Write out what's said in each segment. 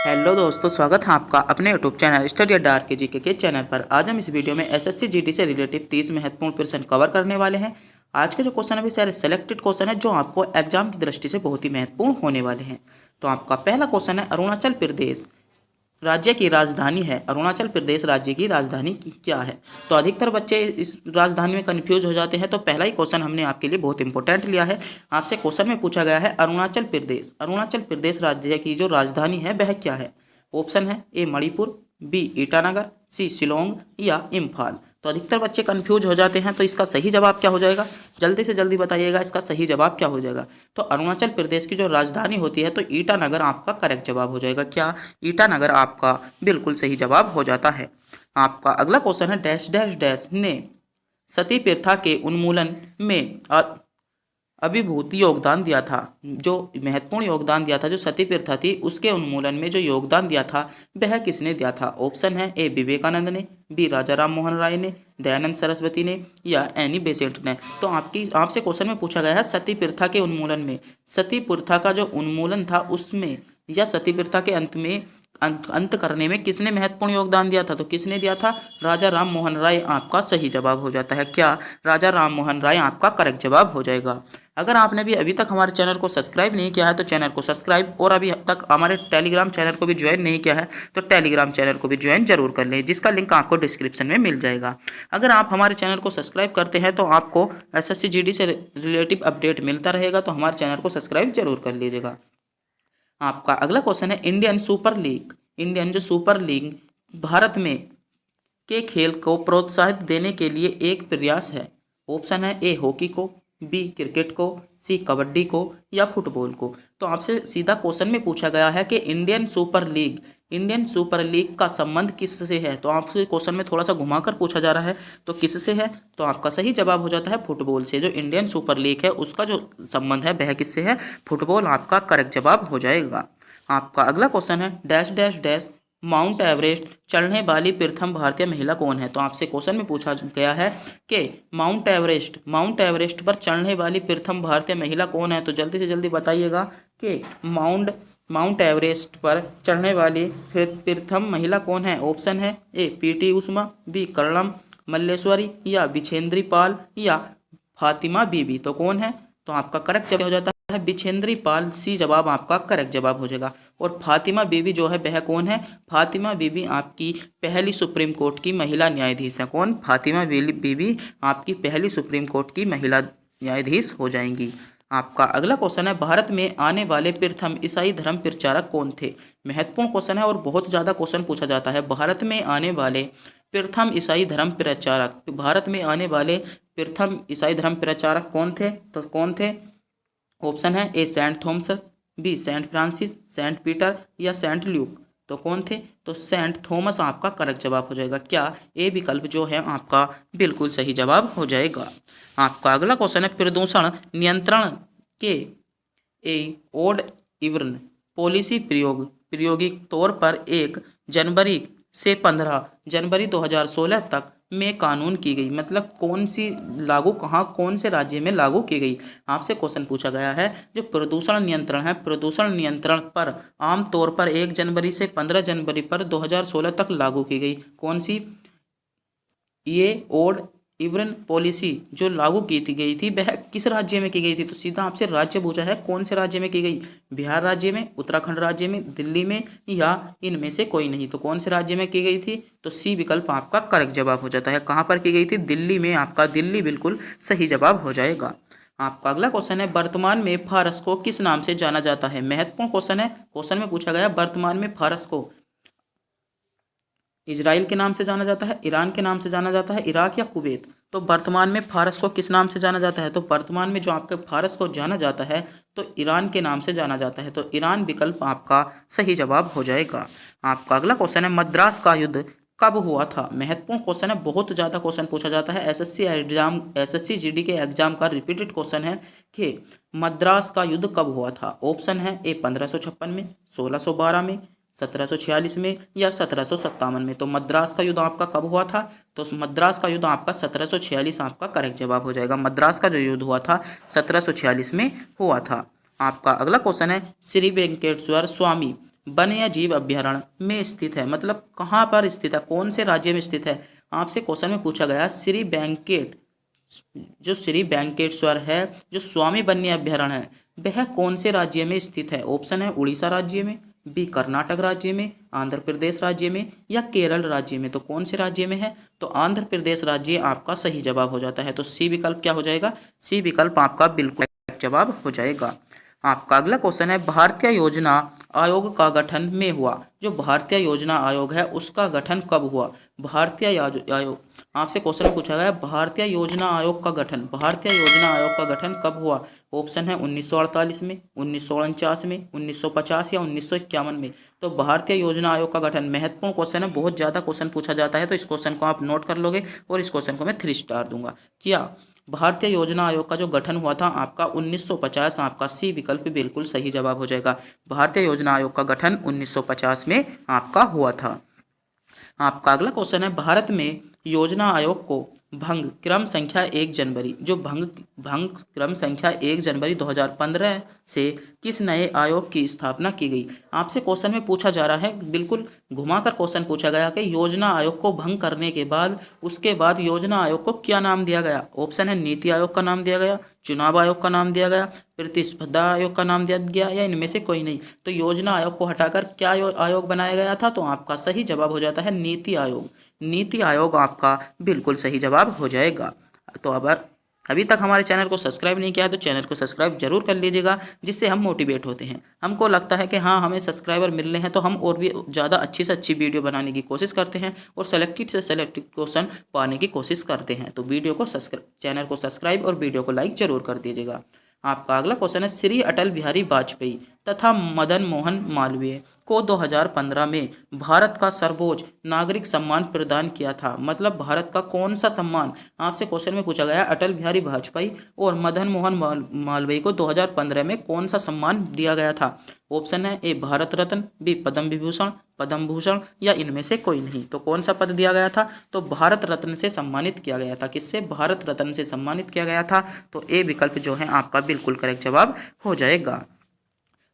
Hello दोस्तों, स्वागत है आपका अपने यूट्यूब चैनल स्टडी अड्डा आर के जी के चैनल पर। आज हम इस वीडियो में एसएससी जीडी से रिलेटिव 30 महत्वपूर्ण प्रश्न कवर करने वाले हैं। आज के जो क्वेश्चन है सारे सेलेक्टेड क्वेश्चन है जो आपको एग्जाम की दृष्टि से बहुत ही महत्वपूर्ण होने वाले हैं। तो आपका पहला क्वेश्चन है, अरुणाचल प्रदेश राज्य की राजधानी है। अरुणाचल प्रदेश राज्य की राजधानी की क्या है? तो अधिकतर बच्चे इस राजधानी में कंफ्यूज हो जाते हैं। तो पहला ही क्वेश्चन हमने आपके लिए बहुत इंपॉर्टेंट लिया है। आपसे क्वेश्चन में पूछा गया है, अरुणाचल प्रदेश राज्य की जो राजधानी है वह क्या है? ऑप्शन है ए मणिपुर, बी ईटानगर, सी शिलोंग या इम्फाल। तो अधिकतर बच्चे कंफ्यूज हो जाते हैं। तो इसका सही जवाब क्या हो जाएगा? जल्दी से जल्दी बताइएगा, इसका सही जवाब क्या हो जाएगा? तो अरुणाचल प्रदेश की जो राजधानी होती है तो ईटानगर आपका करेक्ट जवाब हो जाएगा। क्या? ईटानगर आपका बिल्कुल सही जवाब हो जाता है। आपका अगला क्वेश्चन है, डैश डैश डैश ने सती प्रथा के उन्मूलन में अभिभूत योगदान दिया था। जो महत्वपूर्ण योगदान दिया था, जो सती प्रथा थी उसके उन्मूलन में जो योगदान दिया था वह किसने दिया था? ऑप्शन है ए विवेकानंद ने, बी राजा राम मोहन राय ने, दयानंद सरस्वती ने या एनी बेसेंट ने। तो आपसे क्वेश्चन में पूछा गया है सती प्रथा के उन्मूलन में, सती प्रथा का जो उन्मूलन था उसमें या सती प्रथा के अंत करने में किसने महत्वपूर्ण योगदान दिया था? तो किसने दिया था? राजा राम मोहन राय आपका सही जवाब हो जाता है। क्या? राजा राम मोहन राय आपका करेक्ट जवाब हो जाएगा। अगर आपने भी अभी तक हमारे चैनल को सब्सक्राइब नहीं किया है तो चैनल को सब्सक्राइब, और अभी तक हमारे टेलीग्राम चैनल को भी ज्वाइन नहीं किया है तो टेलीग्राम चैनल को भी ज्वाइन जरूर कर लें, जिसका लिंक आपको डिस्क्रिप्शन में मिल जाएगा। अगर आप हमारे चैनल को सब्सक्राइब करते हैं तो आपको एसएससी जीडी से रिलेटिव अपडेट मिलता रहेगा। तो हमारे चैनल को सब्सक्राइब जरूर कर लीजिएगा। आपका अगला क्वेश्चन है, इंडियन जो सुपर लीग भारत में के खेल को प्रोत्साहित देने के लिए एक प्रयास है। ऑप्शन है ए हॉकी को, बी क्रिकेट को, सी कबड्डी को या फुटबॉल को। तो आपसे सीधा क्वेश्चन में पूछा गया है कि इंडियन सुपर लीग का संबंध किससे है? तो आपसे क्वेश्चन में थोड़ा सा घुमाकर पूछा जा रहा है, तो किससे है? तो आपका सही जवाब हो जाता है फुटबॉल से। जो इंडियन सुपर लीग है उसका जो संबंध है वह किससे है? फुटबॉल आपका करेक्ट जवाब हो जाएगा। आपका अगला क्वेश्चन है, dash dash dash mount Everest चढ़ने वाली प्रथम भारतीय महिला कौन है? तो आपसे क्वेश्चन में पूछा गया है कि माउंट एवरेस्ट पर चढ़ने वाली प्रथम भारतीय महिला कौन है? तो जल्दी से जल्दी बताइएगा कि माउंट एवरेस्ट पर चढ़ने वाली प्रथम महिला कौन है? ऑप्शन है ए पीटी उषा, बी कर्णम मल्लेश्वरी या बिछेंद्री पाल या फातिमा बीबी। तो कौन है? तो आपका करेक्ट जवाब हो जाता है बिछेंद्री पाल, सी जवाब आपका करेक्ट जवाब हो जाएगा। और फातिमा बीबी जो है वह कौन है? फातिमा बीबी आपकी पहली सुप्रीम कोर्ट की महिला न्यायाधीश है। कौन? फातिमा बीबी आपकी पहली सुप्रीम कोर्ट की महिला न्यायाधीश हो जाएंगी। आपका अगला क्वेश्चन है, भारत में आने वाले प्रथम ईसाई धर्म प्रचारक कौन थे? महत्वपूर्ण क्वेश्चन है और बहुत ज़्यादा क्वेश्चन पूछा जाता है। भारत में आने वाले प्रथम ईसाई धर्म प्रचारक, भारत में आने वाले प्रथम ईसाई धर्म प्रचारक कौन थे? तो कौन थे? ऑप्शन है A saint Thomas, B saint Francis, saint Peter या सेंट ल्यूक। तो कौन थे? तो सेंट थॉमस आपका करेक्ट जवाब हो जाएगा। क्या? ए विकल्प जो है आपका बिल्कुल सही जवाब हो जाएगा। आपका अगला क्वेश्चन है, प्रदूषण नियंत्रण के ए ओड इवन पॉलिसी प्रायोगिक तौर पर 1 जनवरी से 15 जनवरी 2016 तक में कानून की गई। मतलब कौन सी लागू कहाँ कौन से राज्य में लागू की गई? आपसे क्वेश्चन पूछा गया है, जो प्रदूषण नियंत्रण है, प्रदूषण नियंत्रण पर आमतौर पर 1 जनवरी से 15 जनवरी पर 2016 तक लागू की गई। कौन सी? ये ओड इवन पॉलिसी जो लागू की गई थी वह किस राज्य में की गई थी? तो सीधा आपसे राज्य पूछा है, कौन से राज्य में की गई? बिहार राज्य में, उत्तराखंड राज्य में, दिल्ली में या इनमें से कोई नहीं। तो कौन से राज्य में की गई थी? तो सी विकल्प आपका करेक्ट जवाब हो जाता है। कहाँ पर की गई थी? दिल्ली में। आपका दिल्ली बिल्कुल सही जवाब हो जाएगा। आपका अगला क्वेश्चन है, वर्तमान में फारस को किस नाम से जाना जाता है? महत्वपूर्ण क्वेश्चन है। क्वेश्चन में पूछा गया वर्तमान में फारस को इजराइल के नाम से जाना जाता है, ईरान के नाम से जाना जाता है, इराक या कुवैत। तो वर्तमान में फारस को किस नाम से जाना जाता है? तो वर्तमान में जो आपके फारस को जाना जाता है तो ईरान के नाम से जाना जाता है। तो ईरान विकल्प आपका सही जवाब हो जाएगा। आपका अगला क्वेश्चन है, मद्रास का युद्ध कब हुआ था? महत्वपूर्ण क्वेश्चन है, बहुत ज़्यादा क्वेश्चन पूछा जाता है। एसएससी जीडी के एग्जाम का रिपीटेड क्वेश्चन है कि मद्रास का युद्ध कब हुआ था? ऑप्शन है ए 1556 में, 1612 में, 1746 में या 1757 में। तो मद्रास का युद्ध आपका कब हुआ था? तो मद्रास का युद्ध आपका 1746 आपका करेक्ट जवाब हो जाएगा। मद्रास का जो युद्ध हुआ था 1746 में हुआ था। आपका अगला क्वेश्चन है, श्री वेंकटेश्वर स्वामी वन या जीव अभ्यारण्य में स्थित है। मतलब कहाँ पर स्थित है, कौन से राज्य में स्थित है। आपसे क्वेश्चन में पूछा गया श्री वेंकट, जो श्री वेंकटेश्वर है, जो स्वामी वन्य अभ्यारण्य है, वह कौन से राज्य में स्थित है। ऑप्शन है उड़ीसा राज्य में, बी कर्नाटक राज्य में, आंध्र प्रदेश राज्य में या केरल राज्य में। तो कौन से राज्य में है, तो आंध्र प्रदेश राज्य आपका सही जवाब हो जाता है। तो सी विकल्प क्या हो जाएगा, सी विकल्प आपका बिल्कुल जवाब हो जाएगा। आपका अगला क्वेश्चन है भारतीय योजना आयोग का गठन में हुआ। जो भारतीय योजना आयोग है उसका गठन कब हुआ। भारतीय आयोग, आपसे क्वेश्चन पूछा गया भारतीय योजना आयोग का गठन, भारतीय योजना आयोग का गठन कब हुआ। ऑप्शन है 1948 में, 1949 में, 1950 या 1951 में। तो भारतीय योजना आयोग का गठन महत्वपूर्ण क्वेश्चन है, बहुत ज़्यादा क्वेश्चन पूछा जाता है, तो इस क्वेश्चन को आप नोट कर लोगे और इस क्वेश्चन को मैं 3 स्टार दूंगा। क्या भारतीय योजना आयोग का जो गठन हुआ था आपका 1950, आपका सी विकल्प बिल्कुल सही जवाब हो जाएगा। भारतीय योजना आयोग का गठन 1950 में आपका हुआ था। आपका अगला क्वेश्चन है भारत में योजना आयोग को भंग क्रम संख्या 1 जनवरी, जो भंग क्रम संख्या 1 जनवरी 2015 से किस नए आयोग की स्थापना की गई। आपसे क्वेश्चन में पूछा जा रहा है, बिल्कुल घुमाकर क्वेश्चन पूछा गया कि योजना आयोग को भंग करने के बाद उसके बाद योजना आयोग को क्या नाम दिया गया। ऑप्शन है नीति आयोग का नाम दिया गया, चुनाव आयोग का नाम दिया गया, प्रतिस्पर्धा आयोग का नाम दिया गया या इनमें से कोई नहीं। तो योजना आयोग को हटाकर क्या आयोग बनाया गया था, तो आपका सही जवाब हो जाता है नीति आयोग। नीति आयोग आपका बिल्कुल सही जवाब हो जाएगा। तो अब अभी तक हमारे चैनल को सब्सक्राइब नहीं किया है तो चैनल को सब्सक्राइब जरूर कर लीजिएगा, जिससे हम मोटिवेट होते हैं। हमको लगता है कि हाँ हमें सब्सक्राइबर मिल रहे हैं तो हम और भी ज़्यादा अच्छी से अच्छी वीडियो बनाने की कोशिश करते हैं और सेलेक्टेड से सेलेक्टेड क्वेश्चन पाने की कोशिश करते हैं। तो वीडियो को चैनल को सब्सक्राइब और वीडियो को लाइक जरूर कर दीजिएगा। आपका अगला क्वेश्चन है श्री अटल बिहारी वाजपेयी तथा मदन मोहन मालवीय को 2015 में भारत का सर्वोच्च नागरिक सम्मान प्रदान किया था। मतलब भारत का कौन सा सम्मान, आपसे क्वेश्चन में पूछा गया अटल बिहारी वाजपेयी और मदन मोहन मालवीय को 2015 में कौन सा सम्मान दिया गया था। ऑप्शन है ए भारत रत्न, बी पद्म भूषण या इनमें से कोई नहीं। तो कौन सा पद दिया गया था, तो भारत रत्न से सम्मानित किया गया था। किससे, भारत रत्न से सम्मानित किया गया था। तो ए विकल्प जो है आपका बिल्कुल करेक्ट जवाब हो जाएगा।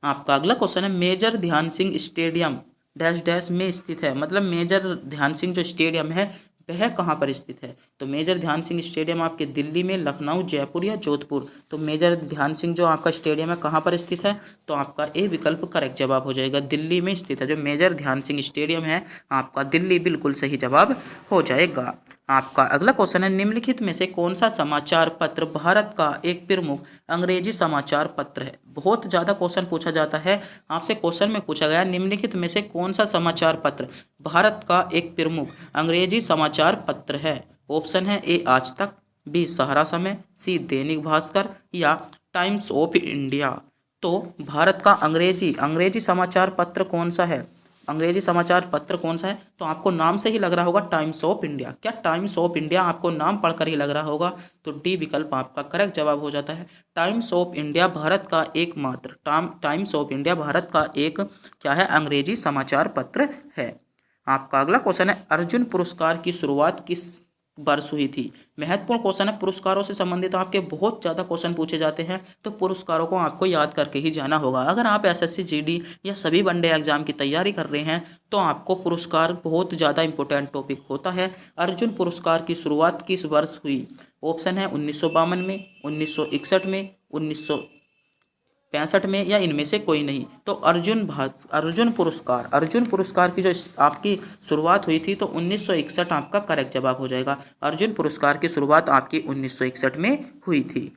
आपका अगला क्वेश्चन है मेजर ध्यान सिंह स्टेडियम डैश डैश में स्थित है। मतलब मेजर ध्यान सिंह जो स्टेडियम है वह कहाँ पर स्थित है। तो मेजर ध्यान सिंह स्टेडियम आपके दिल्ली में, लखनऊ, जयपुर या जोधपुर। तो मेजर ध्यान सिंह जो आपका स्टेडियम है कहाँ पर स्थित है, तो आपका ए विकल्प करेक्ट जवाब हो जाएगा, दिल्ली में स्थित है। जो मेजर ध्यान सिंह स्टेडियम है आपका दिल्ली बिल्कुल सही जवाब हो जाएगा। आपका अगला क्वेश्चन है निम्नलिखित में से कौन सा समाचार पत्र भारत का एक प्रमुख अंग्रेजी समाचार पत्र है। बहुत ज़्यादा क्वेश्चन पूछा जाता है, आपसे क्वेश्चन में पूछा गया निम्नलिखित में से कौन सा समाचार पत्र भारत का एक प्रमुख अंग्रेजी समाचार पत्र है। ऑप्शन है ए आज तक, बी सहारा समय, सी दैनिक भास्कर या टाइम्स ऑफ इंडिया। तो भारत का अंग्रेजी समाचार पत्र कौन सा है, अंग्रेजी समाचार पत्र कौन सा है, तो आपको नाम से ही लग रहा होगा टाइम्स ऑफ इंडिया। क्या टाइम्स ऑफ इंडिया आपको नाम पढ़कर ही लग रहा होगा, तो डी विकल्प आपका करेक्ट जवाब हो जाता है। टाइम्स ऑफ इंडिया भारत का एकमात्र टाइम्स ऑफ इंडिया भारत का एक क्या है, अंग्रेजी समाचार पत्र है। आपका अगला क्वेश्चन है अर्जुन पुरस्कार की शुरुआत किस वर्ष हुई थी। महत्वपूर्ण क्वेश्चन है, पुरस्कारों से संबंधित आपके बहुत ज़्यादा क्वेश्चन पूछे जाते हैं, तो पुरस्कारों को आपको याद करके ही जाना होगा। अगर आप एसएससी जीडी या सभी वनडे एग्जाम की तैयारी कर रहे हैं तो आपको पुरस्कार बहुत ज़्यादा इंपॉर्टेंट टॉपिक होता है। अर्जुन पुरस्कार की शुरुआत किस वर्ष हुई। ऑप्शन है 1952 में, 1961 में, 1965 में या इनमें से कोई नहीं। तो अर्जुन पुरस्कार की जो आपकी शुरुआत हुई थी तो 1961 आपका करेक्ट जवाब हो जाएगा। अर्जुन पुरस्कार की शुरुआत आपकी 1961 में हुई थी।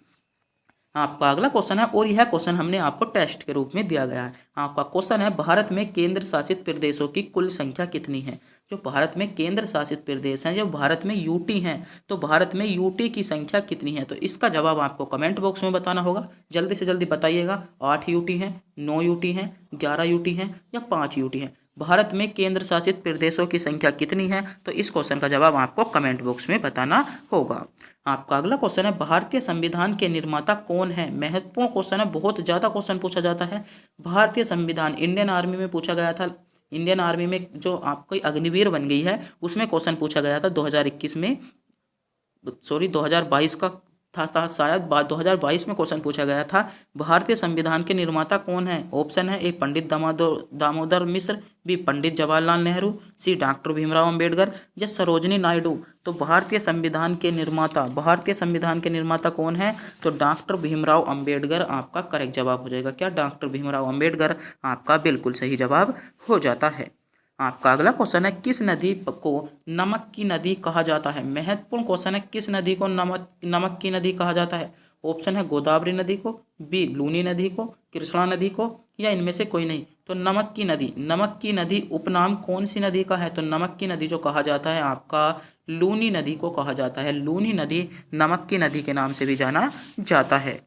आपका अगला क्वेश्चन है, और यह क्वेश्चन हमने आपको टेस्ट के रूप में दिया गया है। आपका क्वेश्चन है भारत में केंद्र शासित प्रदेशों की कुल संख्या कितनी है। जो भारत में केंद्र शासित प्रदेश हैं, जो भारत में यूटी हैं, तो भारत में यूटी की संख्या कितनी है। तो इसका जवाब आपको कमेंट बॉक्स में बताना होगा, जल्दी से जल्दी बताइएगा। 8 यूटी हैं, 9 यूटी हैं, 11 यूटी हैं या 5 यूटी हैं। भारत में केंद्र शासित प्रदेशों की संख्या कितनी है, तो इस क्वेश्चन का जवाब आपको कमेंट बॉक्स में बताना होगा। आपका अगला क्वेश्चन है भारतीय संविधान के निर्माता कौन है। महत्वपूर्ण क्वेश्चन है, बहुत ज़्यादा क्वेश्चन पूछा जाता है। भारतीय संविधान इंडियन आर्मी में पूछा गया था, इंडियन आर्मी में जो आपकी अग्निवीर बन गई है उसमें क्वेश्चन पूछा गया था 2022 का था शायद 2022 में क्वेश्चन पूछा गया था। भारतीय संविधान के निर्माता कौन है? ऑप्शन है ए पंडित दामोदर मिश्र, बी पंडित जवाहरलाल नेहरू, सी डॉक्टर भीमराव अंबेडकर या सरोजिनी नायडू। तो भारतीय संविधान के निर्माता कौन है? तो डॉक्टर भीमराव अंबेडकर आपका करेक्ट जवाब हो जाएगा। क्या डॉक्टर भीमराव अंबेडकर आपका बिल्कुल सही जवाब हो जाता है। आपका अगला क्वेश्चन है, किस नदी को नमक की नदी कहा जाता है? महत्वपूर्ण क्वेश्चन है, किस नदी को नमक की नदी कहा जाता है? ऑप्शन है गोदावरी नदी को, बी लूनी नदी को, कृष्णा नदी को या इनमें से कोई नहीं। तो नमक की नदी उपनाम कौन सी नदी का है? तो नमक की नदी जो कहा जाता है आपका लूनी नदी को कहा जाता है। लूनी नदी नमक की नदी के नाम से भी जाना जाता है।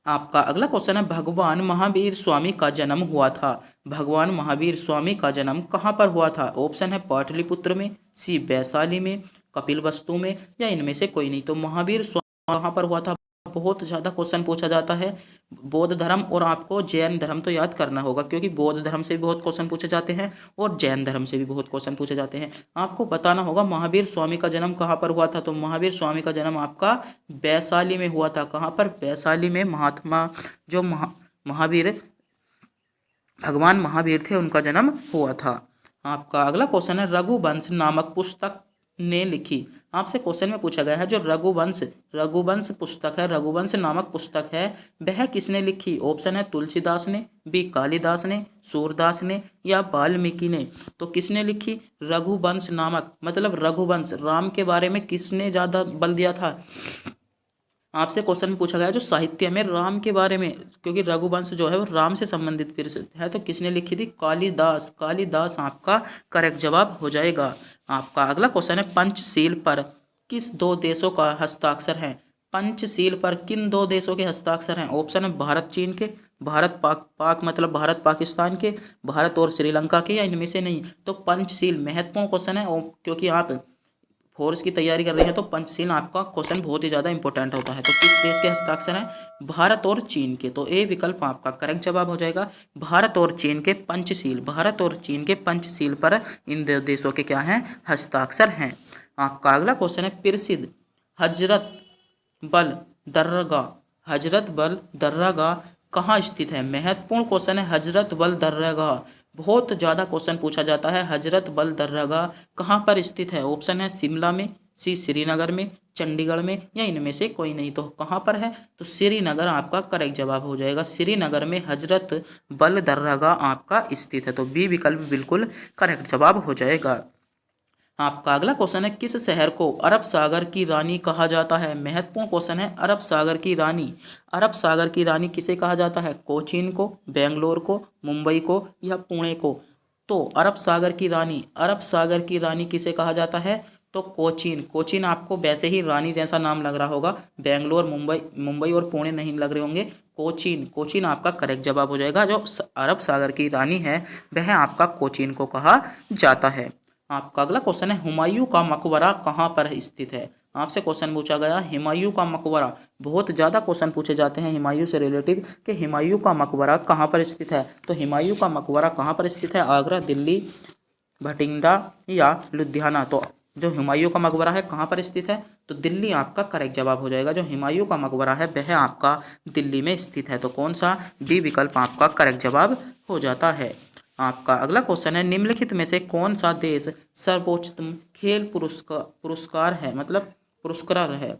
आपका अगला क्वेश्चन है, भगवान महावीर स्वामी का जन्म हुआ था। भगवान महावीर स्वामी का जन्म कहाँ पर हुआ था? ऑप्शन है पाटलिपुत्र में, सी वैशाली में, कपिलवस्तु में या इनमें से कोई नहीं। तो महावीर स्वामी कहाँ पर हुआ था? बहुत ज़्यादा क्वेश्चन पूछा जाता है। बौद्ध धर्म और आपको जैन धर्म तो याद करना होगा, क्योंकि बौद्ध धर्म से भी बहुत क्वेश्चन पूछे जाते हैं और जैन धर्म से भी बहुत क्वेश्चन पूछे जाते हैं। आपको बताना होगा महावीर स्वामी का जन्म कहाँ पर हुआ था। तो महावीर स्वामी का जन्म आपका वैशाली में हुआ था। कहाँ पर? वैशाली में। महात्मा जो महावीर भगवान महावीर थे उनका जन्म हुआ था। आपका अगला क्वेश्चन है, रघुवंश नामक पुस्तक ने लिखी। आपसे क्वेश्चन में पूछा गया है जो रघुवंश पुस्तक है, रघुवंश नामक पुस्तक है, वह किसने लिखी? ऑप्शन है तुलसीदास ने, बी कालिदास ने, सूरदास ने या वाल्मीकि ने। तो किसने लिखी? रघुवंश नामक मतलब रघुवंश, राम के बारे में किसने ज़्यादा बल दिया था? आपसे क्वेश्चन में पूछा गया जो साहित्य में राम के बारे में, क्योंकि रघुवंश जो है वो राम से संबंधित फिर से है, तो किसने लिखी थी? कालिदास आपका करेक्ट जवाब हो जाएगा। आपका अगला क्वेश्चन है, पंचशील पर किस दो देशों का हस्ताक्षर है? पंचशील पर किन दो देशों के हस्ताक्षर हैं? ऑप्शन है भारत चीन के, भारत पाक मतलब भारत पाकिस्तान के, भारत और श्रीलंका के या इनमें से नहीं। तो पंचशील महत्वपूर्ण क्वेश्चन है, क्योंकि आप फोर्स की तैयारी कर रहे हैं तो पंचशील आपका क्वेश्चन बहुत ही ज़्यादा इंपॉर्टेंट होता है। तो किस देश के हस्ताक्षर हैं? भारत और चीन के। तो ए विकल्प आपका करेक्ट जवाब हो जाएगा। भारत और चीन के पंचशील पर इन दो देशों के क्या हैं? हस्ताक्षर हैं। आपका अगला क्वेश्चन है, प्रसिद्ध हजरत बल दर्गाह कहाँ स्थित है? महत्वपूर्ण क्वेश्चन है, हजरत बल दर्गाह बहुत ज़्यादा क्वेश्चन पूछा जाता है। हजरत बल दर्गाह कहाँ पर स्थित है? ऑप्शन है शिमला में, सी श्रीनगर में, चंडीगढ़ में या इनमें से कोई नहीं। तो कहाँ पर है? तो श्रीनगर आपका करेक्ट जवाब हो जाएगा। श्रीनगर में हजरत बल दर्गाह आपका स्थित है। तो बी विकल्प बिल्कुल करेक्ट जवाब हो जाएगा। आपका अगला क्वेश्चन है, किस शहर को अरब सागर की रानी कहा जाता है? महत्वपूर्ण क्वेश्चन है, अरब सागर की रानी किसे कहा जाता है? कोचीन को, बेंगलोर को, मुंबई को या पुणे को। तो अरब सागर की रानी किसे कहा जाता है? तो कोचीन आपको वैसे ही रानी जैसा नाम लग रहा होगा, बेंगलोर मुंबई और पुणे नहीं लग रहे होंगे। कोचीन आपका करेक्ट जवाब हो जाएगा। जो अरब सागर की रानी है वह आपका कोचीन को कहा जाता है। आपका अगला क्वेश्चन है, हुमायूं का मकबरा कहाँ पर स्थित है? आपसे क्वेश्चन पूछा गया हुमायूं का मकबरा। बहुत ज़्यादा क्वेश्चन पूछे जाते हैं हुमायूं से रिलेटिव कि हुमायूं का मकबरा कहाँ पर स्थित है। तो हुमायूं का मकबरा कहाँ पर स्थित है? आगरा, दिल्ली, भटिंडा या लुधियाना। तो जो हुमायूं का मकबरा है कहाँ पर स्थित है? तो दिल्ली आपका करेक्ट जवाब हो जाएगा। जो हुमायूं का मकबरा है वह आपका दिल्ली में स्थित है। तो कौन सा? बी विकल्प आपका करेक्ट जवाब हो जाता है। आपका अगला क्वेश्चन है, निम्नलिखित में से कौन सा देश सर्वोच्चतम खेल पुरस्कार है मतलब पुरस्कार है?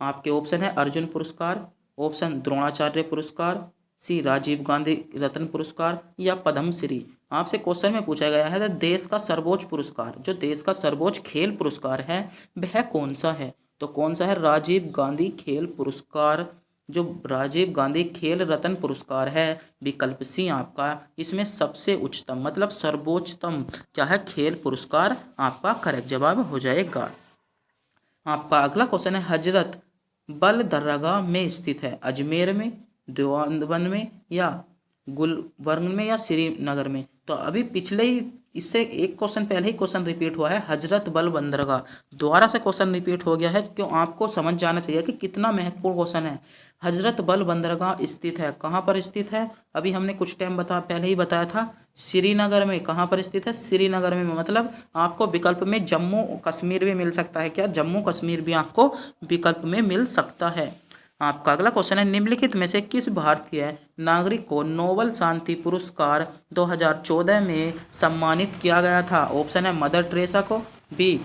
आपके ऑप्शन है अर्जुन पुरस्कार, ऑप्शन द्रोणाचार्य पुरस्कार, सी राजीव गांधी रत्न पुरस्कार या पद्मश्री। आपसे क्वेश्चन में पूछा गया है देश का सर्वोच्च पुरस्कार, जो देश का सर्वोच्च खेल पुरस्कार है वह कौन सा है? तो कौन सा है? राजीव गांधी खेल पुरस्कार। जो राजीव गांधी खेल रत्न पुरस्कार है विकल्प सी आपका इसमें सबसे उच्चतम मतलब सर्वोच्चतम क्या है? खेल पुरस्कार आपका करेक्ट जवाब हो जाएगा। आपका अगला क्वेश्चन है, हजरत बल दर्गाह में स्थित है अजमेर में, देवबंद में या गुलबर्ग में या श्रीनगर में। तो अभी पिछले ही इससे एक क्वेश्चन पहले ही क्वेश्चन रिपीट हुआ है, हजरत बल दरगाह दोबारा से क्वेश्चन रिपीट हो गया है, क्यों आपको समझ जाना चाहिए कि कितना महत्वपूर्ण क्वेश्चन है। हजरत बल बंदरगाह स्थित है, कहाँ पर स्थित है? अभी हमने कुछ टाइम पहले ही बताया था, श्रीनगर में। कहाँ पर स्थित है? श्रीनगर में। मतलब आपको विकल्प में जम्मू कश्मीर भी मिल सकता है। क्या? जम्मू कश्मीर भी आपको विकल्प में मिल सकता है। आपका अगला क्वेश्चन है, निम्नलिखित में से किस भारतीय नागरिक को नोबेल शांति पुरस्कार 2014 में सम्मानित किया गया था? ऑप्शन है मदर टेरेसा को, बी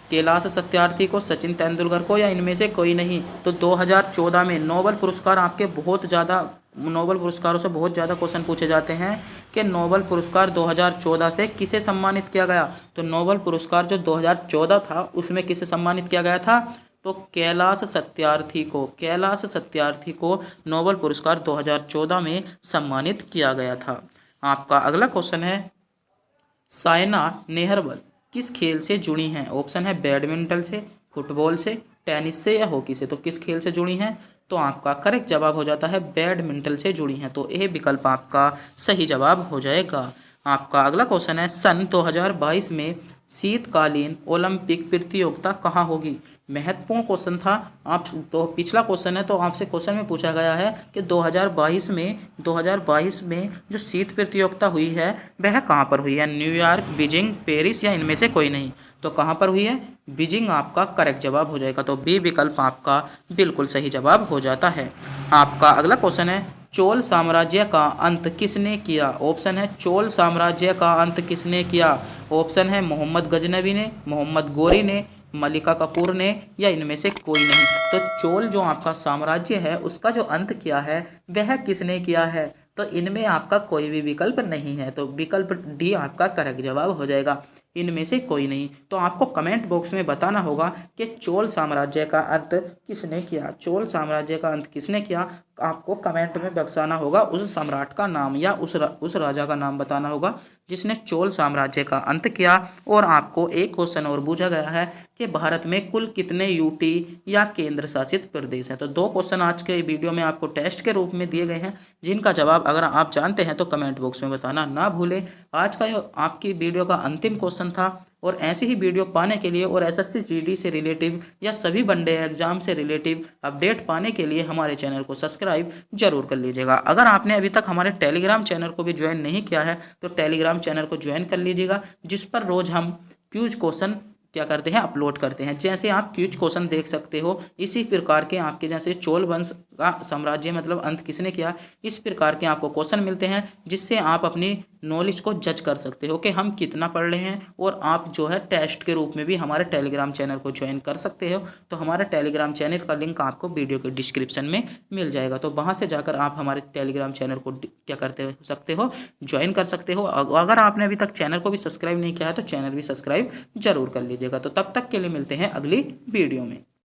कैलाश सत्यार्थी को, सचिन तेंदुलकर को, या इनमें से कोई नहीं। तो 2014 में नोबेल पुरस्कार आपके बहुत ज़्यादा, नोबेल पुरस्कारों से बहुत ज़्यादा क्वेश्चन पूछे जाते हैं कि नोबेल पुरस्कार 2014 से किसे सम्मानित किया गया। तो नोबेल पुरस्कार जो 2014 था उसमें किसे सम्मानित किया गया था? तो कैलाश सत्यार्थी को, कैलाश सत्यार्थी को नोबेल पुरस्कार 2014 में सम्मानित किया गया था। आपका अगला क्वेश्चन है, सायना नेहवाल किस खेल से जुड़ी हैं? ऑप्शन है बैडमिंटन से, फुटबॉल से, टेनिस से, या हॉकी से। तो किस खेल से जुड़ी हैं? तो आपका करेक्ट जवाब हो जाता है बैडमिंटन से जुड़ी हैं। तो यह विकल्प आपका सही जवाब हो जाएगा। आपका अगला क्वेश्चन है, सन 2022 में शीतकालीन ओलंपिक प्रतियोगिता कहाँ होगी? महत्वपूर्ण क्वेश्चन था। आप तो पिछला क्वेश्चन है, तो आपसे क्वेश्चन में पूछा गया है कि 2022 में जो शीत प्रतियोगिता हुई है वह कहाँ पर हुई है? न्यूयॉर्क, बीजिंग, पेरिस, या इनमें से कोई नहीं। तो कहाँ पर हुई है? बीजिंग आपका करेक्ट जवाब हो जाएगा। तो बी विकल्प आपका बिल्कुल सही जवाब हो जाता है। आपका अगला क्वेश्चन है, चोल साम्राज्य का अंत किसने किया? ऑप्शन है चोल साम्राज्य का अंत किसने किया? ऑप्शन है मोहम्मद गजनवी ने, मोहम्मद गोरी ने, मलिका कपूर ने, या इनमें से कोई नहीं। तो चोल जो आपका साम्राज्य है उसका जो अंत किया है वह किसने किया है? तो इनमें आपका कोई भी विकल्प नहीं है। तो विकल्प डी आपका करेक्ट जवाब हो जाएगा, इनमें से कोई नहीं। तो आपको कमेंट बॉक्स में बताना होगा कि चोल साम्राज्य का अंत किसने किया। चोल साम्राज्य का अंत किसने किया? आपको कमेंट में बताना होगा उस सम्राट का नाम या उस राजा का नाम बताना होगा जिसने चोल साम्राज्य का अंत किया। और आपको एक क्वेश्चन और पूछा गया है कि भारत में कुल कितने यूटी या केंद्र शासित प्रदेश हैं? तो दो क्वेश्चन आज के वीडियो में आपको टेस्ट के रूप में दिए गए हैं, जिनका जवाब अगर आप जानते हैं तो कमेंट बॉक्स में बताना ना भूलें। आज का आपकी वीडियो का अंतिम क्वेश्चन था। और ऐसी ही वीडियो पाने के लिए और एसएससी जीडी से रिलेटिव या सभी वनडे एग्जाम से रिलेटिव अपडेट पाने के लिए हमारे चैनल को सब्सक्राइब जरूर कर लीजिएगा। अगर आपने अभी तक हमारे टेलीग्राम चैनल को भी ज्वाइन नहीं किया है तो टेलीग्राम चैनल को ज्वाइन कर लीजिएगा, जिस पर रोज हम क्यूज क्वेश्चन क्या करते हैं, अपलोड करते हैं। जैसे आप क्यूज क्वेश्चन देख सकते हो, इसी प्रकार के आपके जैसे चोल वंश का साम्राज्य मतलब अंत किसने किया, इस प्रकार के आपको क्वेश्चन मिलते हैं, जिससे आप अपनी नॉलेज को जज कर सकते हो कि हम कितना पढ़ रहे हैं। और आप जो है टेस्ट के रूप में भी हमारे टेलीग्राम चैनल को ज्वाइन कर सकते हो। तो हमारे टेलीग्राम चैनल का लिंक आपको वीडियो के डिस्क्रिप्शन में मिल जाएगा। तो वहाँ से जाकर आप हमारे टेलीग्राम चैनल को क्या करते सकते हो, ज्वाइन कर सकते हो। अगर आपने अभी तक चैनल को भी सब्सक्राइब नहीं किया है तो चैनल भी सब्सक्राइब जरूर कर लीजिएगा। तो तब तक के लिए मिलते हैं अगली वीडियो में।